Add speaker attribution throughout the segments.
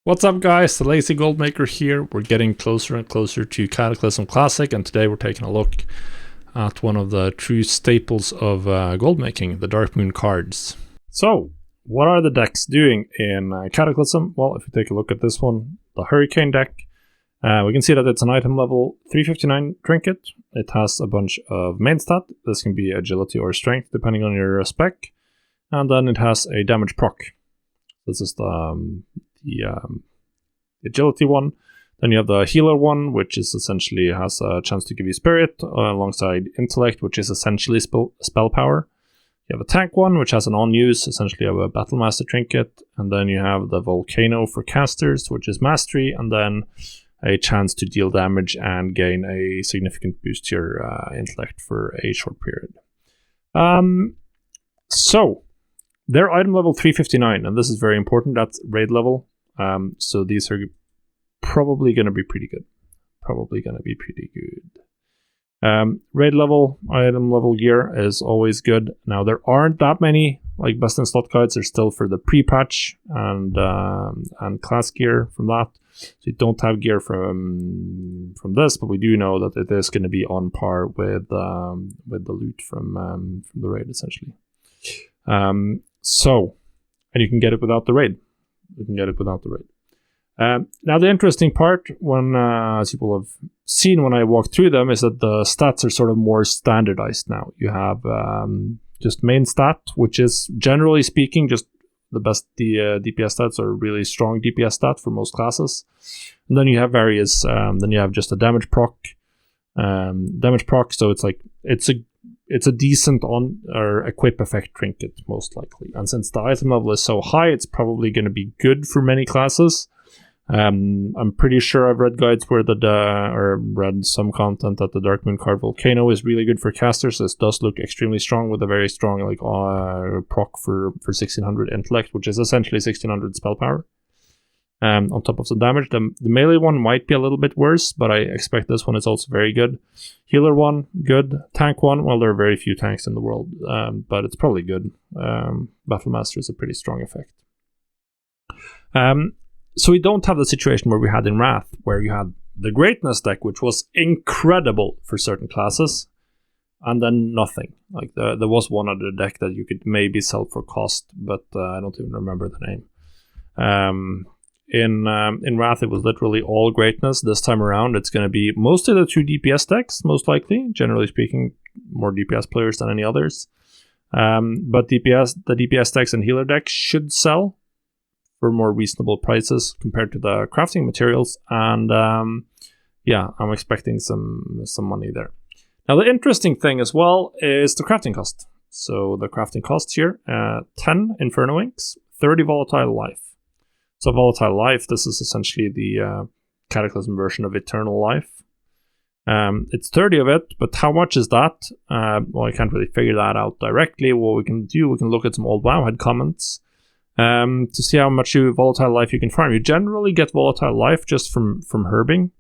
Speaker 1: What's up guys, the Lazy Goldmaker here. We're getting closer and closer to Cataclysm Classic, and today we're taking a look at one of the true staples of gold making, the Dark Moon cards. So, what are the decks doing in Cataclysm? Well, if you take a look at this one, the Hurricane deck, we can see that it's an item level 359 trinket. It has a bunch of main stat. This can be agility or strength depending on your spec. And then it has a damage proc. This is the agility one. Then you have the healer one, which is essentially has a chance to give you spirit, alongside intellect, which is essentially spell power. You have a tank one, which has an on-use, essentially you have a battlemaster trinket, and then you have the volcano for casters, which is mastery, and then a chance to deal damage and gain a significant boost to your intellect for a short period. So they're item level 359, and this is very important. That's raid level. So these are probably going to be pretty good. Raid level, item level gear is always good. Now there aren't that many like best in slot guides. They're still for the pre-patch and class gear from that. So you don't have gear from this, but we do know that it is going to be on par with the loot from the raid essentially. And you can get it without the raid. Now the interesting part, when as people have seen when I walk through them, is that the stats are sort of more standardized now. You have just main stat, which is generally speaking just the best DPS stats, or really strong DPS stat for most classes. And then you have various. Then you have just a damage proc. So it's a decent on or equip effect trinket most likely. And since the item level is so high, it's probably going to be good for many classes. I'm pretty sure I've read guides where or read some content that the Dark Moon card Volcano is really good for casters. This does look extremely strong with a very strong proc for 1600 intellect, which is essentially 1600 spell power. On top of some damage. The melee one might be a little bit worse, but I expect this one is also very good. Healer one, good. Tank one, well, there are very few tanks in the world, but it's probably good. Battlemaster is a pretty strong effect. So we don't have the situation where we had in Wrath, where you had the Greatness deck, which was incredible for certain classes, and then nothing. Like there was one other deck that you could maybe sell for cost, but I don't even remember the name. In Wrath, it was literally all Greatness. This time around, it's going to be mostly the two DPS decks, most likely. Generally speaking, more DPS players than any others. But the DPS decks and healer decks should sell for more reasonable prices compared to the crafting materials. And yeah, I'm expecting some money there. Now, the interesting thing as well is the crafting cost. So the crafting cost here, 10 Inferno Inks, 30 Volatile Life. So Volatile Life, this is essentially the Cataclysm version of Eternal Life. It's 30 of it, but how much is that? Well, I can't really figure that out directly. What we can do, we can look at some old Wowhead comments to see how much Volatile Life you can farm. You generally get Volatile Life just from herbing.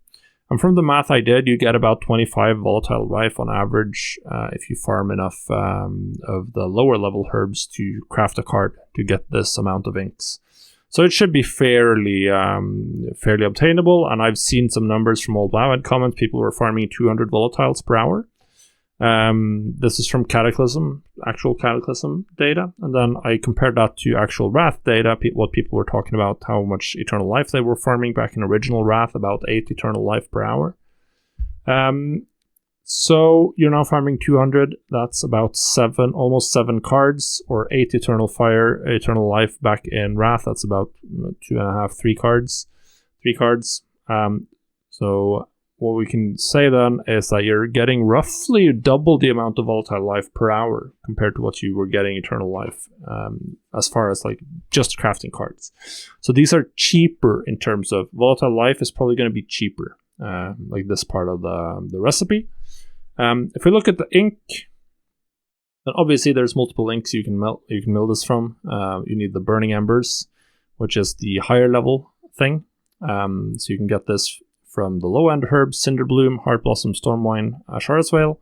Speaker 1: And from the math I did, you get about 25 Volatile Life on average if you farm enough of the lower level herbs to craft a card to get this amount of inks. So it should be fairly obtainable, and I've seen some numbers from old Wowhead comments. People were farming 200 volatiles per hour. This is from Cataclysm, actual Cataclysm data, and then I compared that to actual Wrath data, what people were talking about, how much Eternal Life they were farming back in original Wrath, about 8 Eternal Life per hour. So you're now farming 200, that's about almost 7 cards, or 8 Eternal Life back in Wrath, that's about 2.5, 3 cards. So what we can say then is that you're getting roughly double the amount of Volatile Life per hour compared to what you were getting Eternal Life, as far as like just crafting cards. So these are cheaper in terms of Volatile Life is probably going to be cheaper, like this part of the recipe. If we look at the ink, then obviously there's multiple inks you can mill this from. You need the Burning Embers, which is the higher level thing. So you can get this from the low end herbs, Cinderbloom, Heart Blossom, Stormwine, Asharis Veil,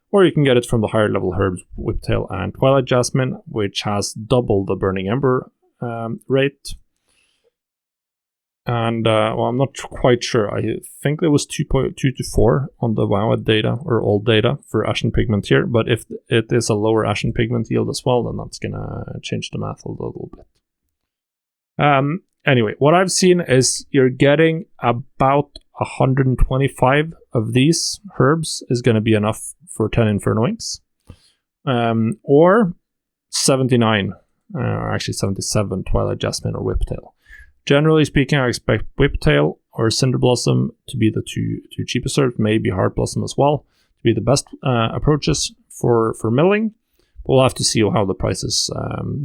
Speaker 1: or you can get it from the higher level herbs, Whiptail and Twilight Jasmine, which has double the Burning Ember rate. And well, I'm not quite sure. I think there was 2.2 to 4 on the WoW data or old data for Ashen Pigment here. But if it is a lower Ashen Pigment yield as well, then that's gonna change the math a little bit. Anyway, what I've seen is you're getting about 125 of these herbs is going to be enough for 10 Inferno Inks. Or 79, or actually 77 Twilight Jasmine or Whiptail. Generally speaking, I expect Whiptail or Cinder Blossom to be the two cheapest herbs, maybe Heart Blossom as well, to be the best approaches for milling. We'll have to see how the prices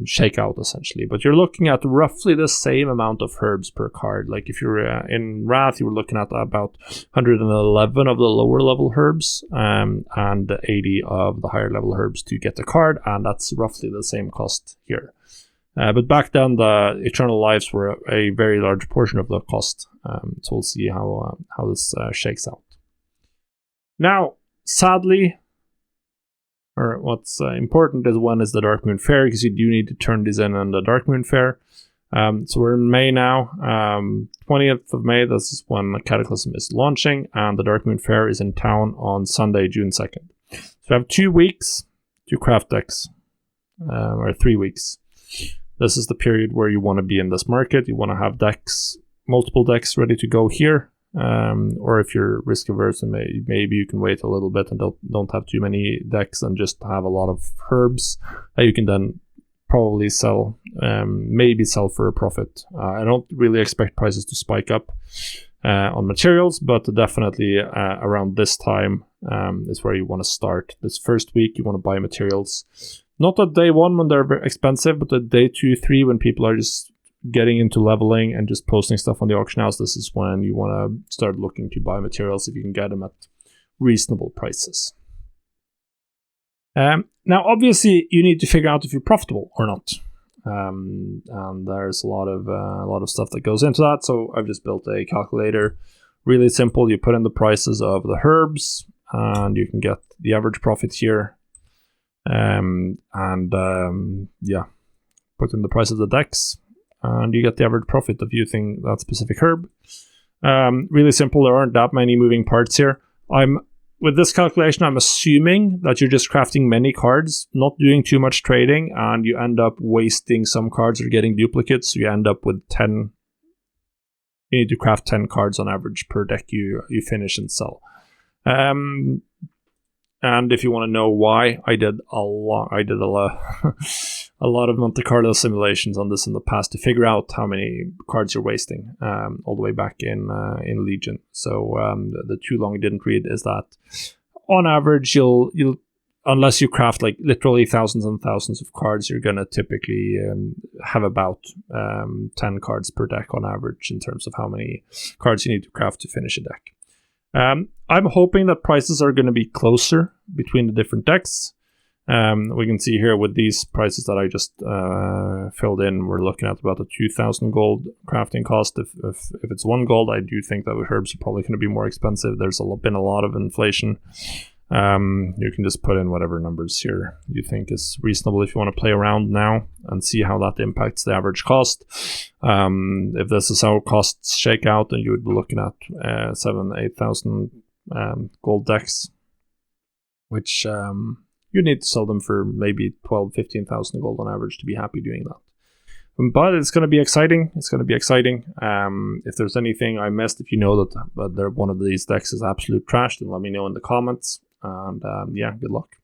Speaker 1: shake out, essentially. But you're looking at roughly the same amount of herbs per card. Like if you're in Wrath, you were looking at about 111 of the lower level herbs and 80 of the higher level herbs to get the card, and that's roughly the same cost here. But back then, the Eternal Lives were a very large portion of the cost. So we'll see how this shakes out. Now, sadly, or what's important is when is the Dark Moon Fair, because you do need to turn these in on the Dark Moon Fair. So we're in May now. 20th of May, this is when Cataclysm is launching, and the Dark Moon Fair is in town on Sunday, June 2nd. So we have 2 weeks to craft decks, or 3 weeks. This is the period where you want to be in this market. You want to have decks, multiple decks ready to go here. Or if you're risk averse, and maybe you can wait a little bit and don't have too many decks and just have a lot of herbs that you can then probably sell, maybe sell for a profit. I don't really expect prices to spike up on materials, but definitely around this time is where you want to start. This first week you want to buy materials, not at day 1 when they're very expensive, but at day 2, 3 when people are just getting into leveling and just posting stuff on the auction house. This is when you want to start looking to buy materials if you can get them at reasonable prices. Now, obviously, you need to figure out if you're profitable or not, and there's a lot of stuff that goes into that. So I've just built a calculator, really simple. You put in the prices of the herbs, and you can get the average profit here, yeah, put in the price of the decks, and you get the average profit of using that specific herb. Really simple. There aren't that many moving parts here. With this calculation, I'm assuming that you're just crafting many cards, not doing too much trading, and you end up wasting some cards or getting duplicates, so you end up with 10. You need to craft 10 cards on average per deck you finish and sell. And if you want to know why, I did a lot a lot of Monte Carlo simulations on this in the past to figure out how many cards you're wasting, all the way back in Legion. So the too long didn't read is that on average you'll unless you craft like literally thousands and thousands of cards, you're gonna typically have about 10 cards per deck on average in terms of how many cards you need to craft to finish a deck. I'm hoping that prices are going to be closer between the different decks. We can see here with these prices that I just filled in, we're looking at about a 2,000 gold crafting cost. If it's 1 gold, I do think that the herbs are probably going to be more expensive. There's been a lot of inflation. You can just put in whatever numbers here you think is reasonable if you want to play around now and see how that impacts the average cost. If this is how costs shake out, then you would be looking at 7,000-8,000 gold decks, which you need to sell them for maybe 12,000-15,000 gold on average to be happy doing that. But it's going to be exciting. It's going to be exciting. If there's anything I missed, if you know that one of these decks is absolute trash, then let me know in the comments. And yeah, good luck.